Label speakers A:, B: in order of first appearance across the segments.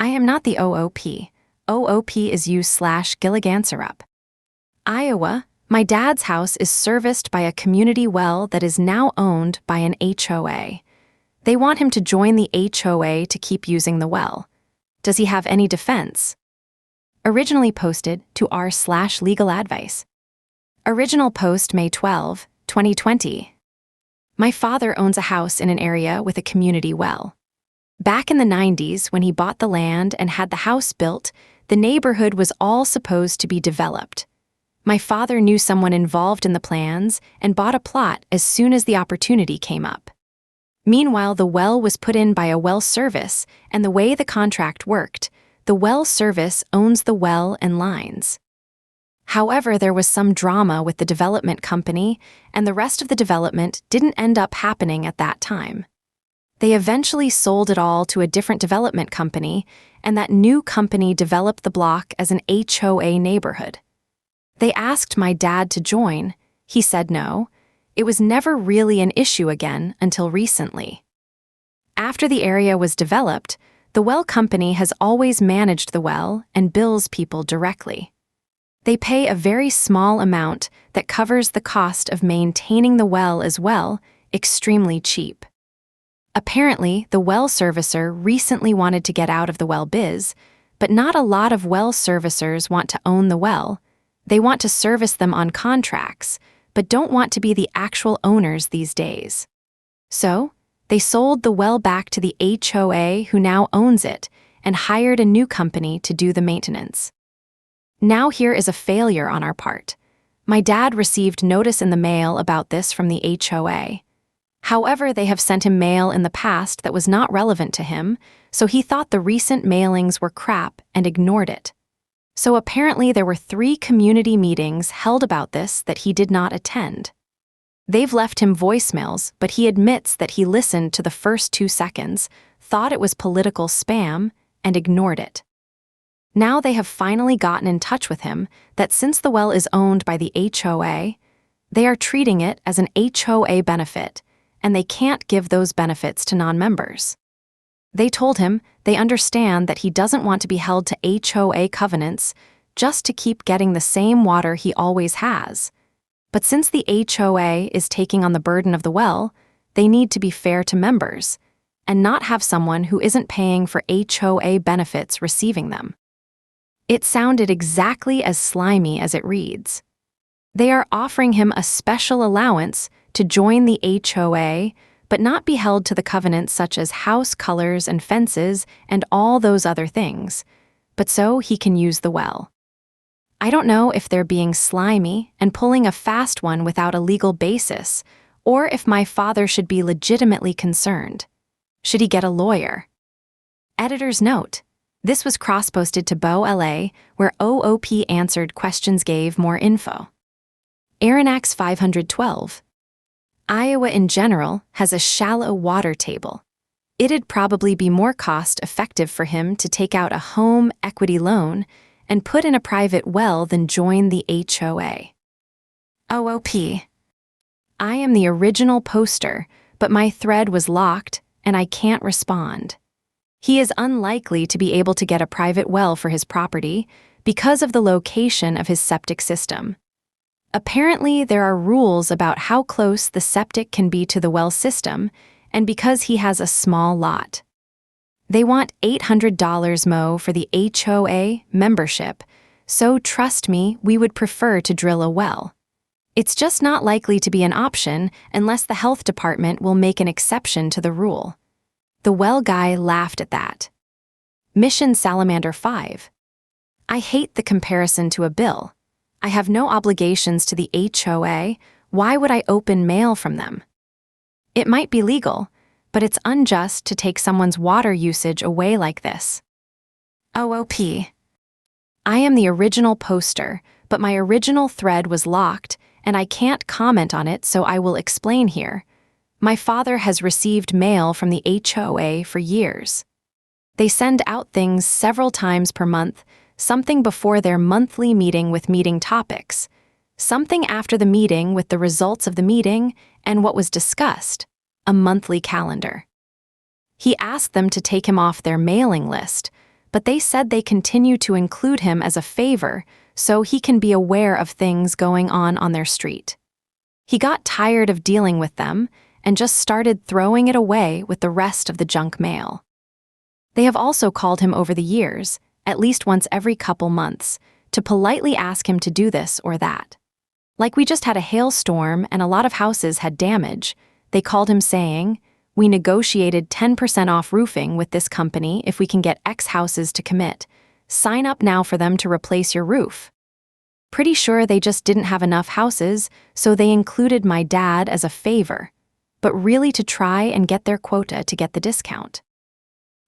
A: I am not the OOP. OOP is you/Gilliganserup. Iowa, my dad's house is serviced by a community well that is now owned by an HOA. They want him to join the HOA to keep using the well. Does he have any defense? Originally posted to r/legal advice. Original post May 12, 2020. My father owns a house in an area with a community well. Back in the 90s, when he bought the land and had the house built, the neighborhood was all supposed to be developed. My father knew someone involved in the plans and bought a plot as soon as the opportunity came up. Meanwhile, the well was put in by a well service, and the way the contract worked, the well service owns the well and lines. However, there was some drama with the development company, and the rest of the development didn't end up happening at that time. They eventually sold it all to a different development company, and that new company developed the block as an HOA neighborhood. They asked my dad to join. He said no. It was never really an issue again until recently. After the area was developed, the well company has always managed the well and bills people directly. They pay a very small amount that covers the cost of maintaining the well as well, extremely cheap. Apparently, the well servicer recently wanted to get out of the well biz, but not a lot of well servicers want to own the well. They want to service them on contracts, but don't want to be the actual owners these days. So, they sold the well back to the HOA who now owns it and hired a new company to do the maintenance. Now here is a failure on our part. My dad received notice in the mail about this from the HOA. However, they have sent him mail in the past that was not relevant to him, so he thought the recent mailings were crap and ignored it. So apparently there were 3 community meetings held about this that he did not attend. They've left him voicemails, but he admits that he listened to the first 2 seconds, thought it was political spam, and ignored it. Now they have finally gotten in touch with him that since the well is owned by the HOA, they are treating it as an HOA benefit, and they can't give those benefits to non-members. They told him they understand that he doesn't want to be held to HOA covenants just to keep getting the same water he always has. But since the HOA is taking on the burden of the well, they need to be fair to members and not have someone who isn't paying for HOA benefits receiving them. It sounded exactly as slimy as it reads. They are offering him a special allowance to join the HOA, but not be held to the covenants such as house colors and fences and all those other things, but so he can use the well. I don't know if they're being slimy and pulling a fast one without a legal basis, or if my father should be legitimately concerned. Should he get a lawyer? Editor's note. This was cross-posted to Bo LA, where OOP answered questions gave more info. Aronax 512. Iowa in general has a shallow water table. It'd probably be more cost-effective for him to take out a home equity loan and put in a private well than join the HOA. OOP. I am the original poster, but my thread was locked and I can't respond. He is unlikely to be able to get a private well for his property because of the location of his septic system. Apparently, there are rules about how close the septic can be to the well system, and because he has a small lot. They want $800 mo for the HOA membership, so trust me, we would prefer to drill a well. It's just not likely to be an option unless the health department will make an exception to the rule. The well guy laughed at that. Mission Salamander 5. I hate the comparison to a bill. I have no obligations to the HOA. Why would I open mail from them? It might be legal, but it's unjust to take someone's water usage away like this. OOP. I am the original poster, but my original thread was locked, and I can't comment on it, so I will explain here. My father has received mail from the HOA for years. They send out things several times per month, something before their monthly meeting with meeting topics, something after the meeting with the results of the meeting and what was discussed, a monthly calendar. He asked them to take him off their mailing list, but they said they continue to include him as a favor so he can be aware of things going on their street. He got tired of dealing with them and just started throwing it away with the rest of the junk mail. They have also called him over the years, at least once every couple months, to politely ask him to do this or that. Like we just had a hailstorm and a lot of houses had damage, they called him saying, "We negotiated 10% off roofing with this company if we can get X houses to commit. Sign up now for them to replace your roof." Pretty sure they just didn't have enough houses, so they included my dad as a favor, but really to try and get their quota to get the discount.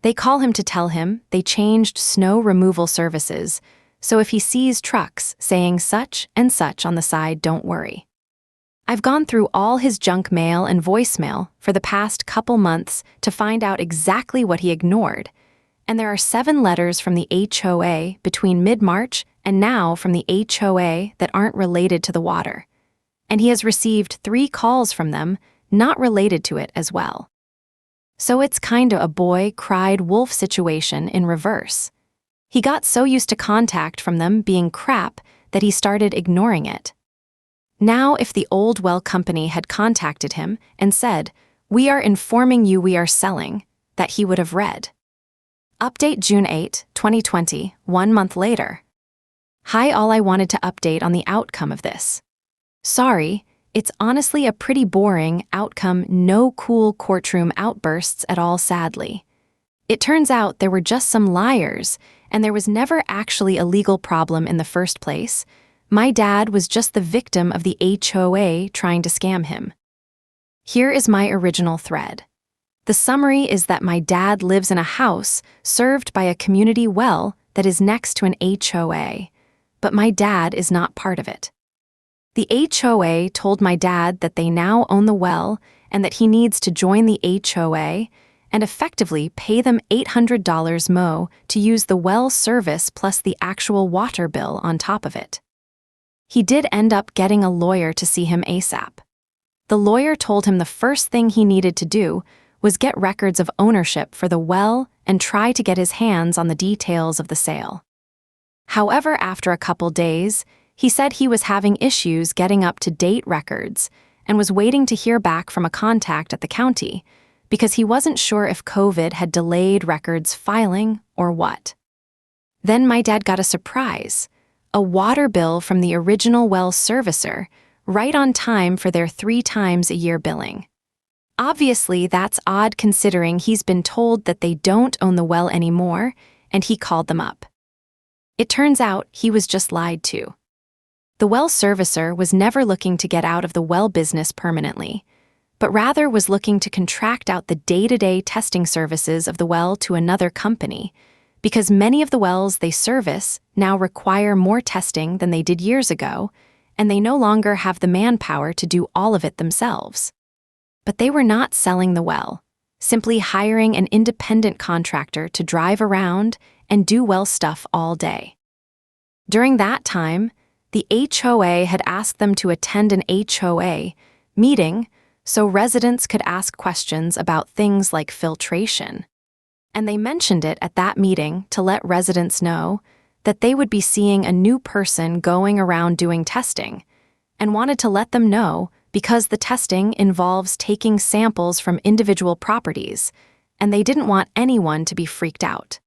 A: They call him to tell him they changed snow removal services, so if he sees trucks saying such and such on the side, don't worry. I've gone through all his junk mail and voicemail for the past couple months to find out exactly what he ignored, and there are 7 letters from the HOA between mid-March and now from the HOA that aren't related to the water, and he has received 3 calls from them not related to it as well. So it's kinda a boy cried wolf situation in reverse. He got so used to contact from them being crap that he started ignoring it. Now, if the old well company had contacted him and said, "We are informing you we are selling," that he would have read. Update June 8, 2020, 1 month later. Hi all, I wanted to update on the outcome of this. Sorry, it's honestly a pretty boring outcome, no cool courtroom outbursts at all sadly. It turns out there were just some liars, and there was never actually a legal problem in the first place. My dad was just the victim of the HOA trying to scam him. Here is my original thread. The summary is that my dad lives in a house served by a community well that is next to an HOA, but my dad is not part of it. The HOA told my dad that they now own the well and that he needs to join the HOA and effectively pay them $800 mo to use the well service plus the actual water bill on top of it. He did end up getting a lawyer to see him ASAP. The lawyer told him the first thing he needed to do was get records of ownership for the well and try to get his hands on the details of the sale. However, after a couple days, he said he was having issues getting up-to-date records and was waiting to hear back from a contact at the county because he wasn't sure if COVID had delayed records filing or what. Then my dad got a surprise, a water bill from the original well servicer, right on time for their 3 times a year billing. Obviously, that's odd considering he's been told that they don't own the well anymore, and he called them up. It turns out he was just lied to. The well servicer was never looking to get out of the well business permanently, but rather was looking to contract out the day-to-day testing services of the well to another company, because many of the wells they service now require more testing than they did years ago, and they no longer have the manpower to do all of it themselves. But they were not selling the well, simply hiring an independent contractor to drive around and do well stuff all day. During that time, the HOA had asked them to attend an HOA meeting so residents could ask questions about things like filtration. And they mentioned it at that meeting to let residents know that they would be seeing a new person going around doing testing, and wanted to let them know because the testing involves taking samples from individual properties, and they didn't want anyone to be freaked out.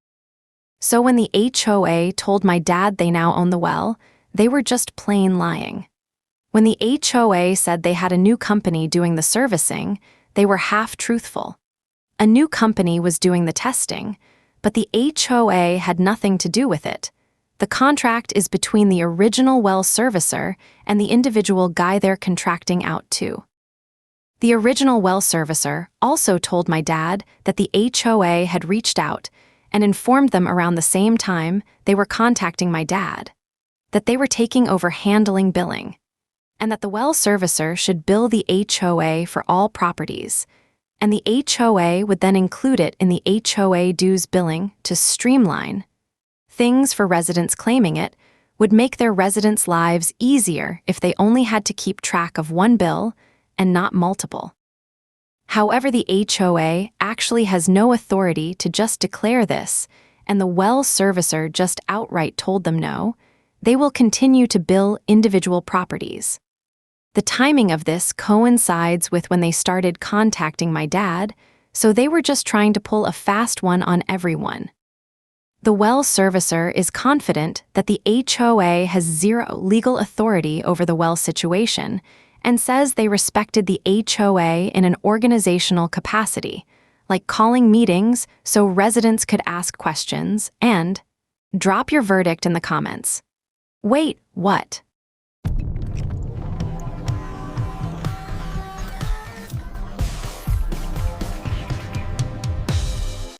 A: So when the HOA told my dad they now own the well, they were just plain lying. When the HOA said they had a new company doing the servicing, they were half-truthful. A new company was doing the testing, but the HOA had nothing to do with it. The contract is between the original well servicer and the individual guy they're contracting out to. The original well servicer also told my dad that the HOA had reached out and informed them around the same time they were contacting my dad, that they were taking over handling billing, and that the well servicer should bill the HOA for all properties, and the HOA would then include it in the HOA dues billing to streamline things for residents claiming it, would make their residents' lives easier if they only had to keep track of one bill and not multiple. However, the HOA actually has no authority to just declare this, and the well servicer just outright told them no, they will continue to bill individual properties. The timing of this coincides with when they started contacting my dad, so they were just trying to pull a fast one on everyone. The well servicer is confident that the HOA has zero legal authority over the well situation and says they respected the HOA in an organizational capacity, like calling meetings so residents could ask questions and drop your verdict in the comments. Wait, what?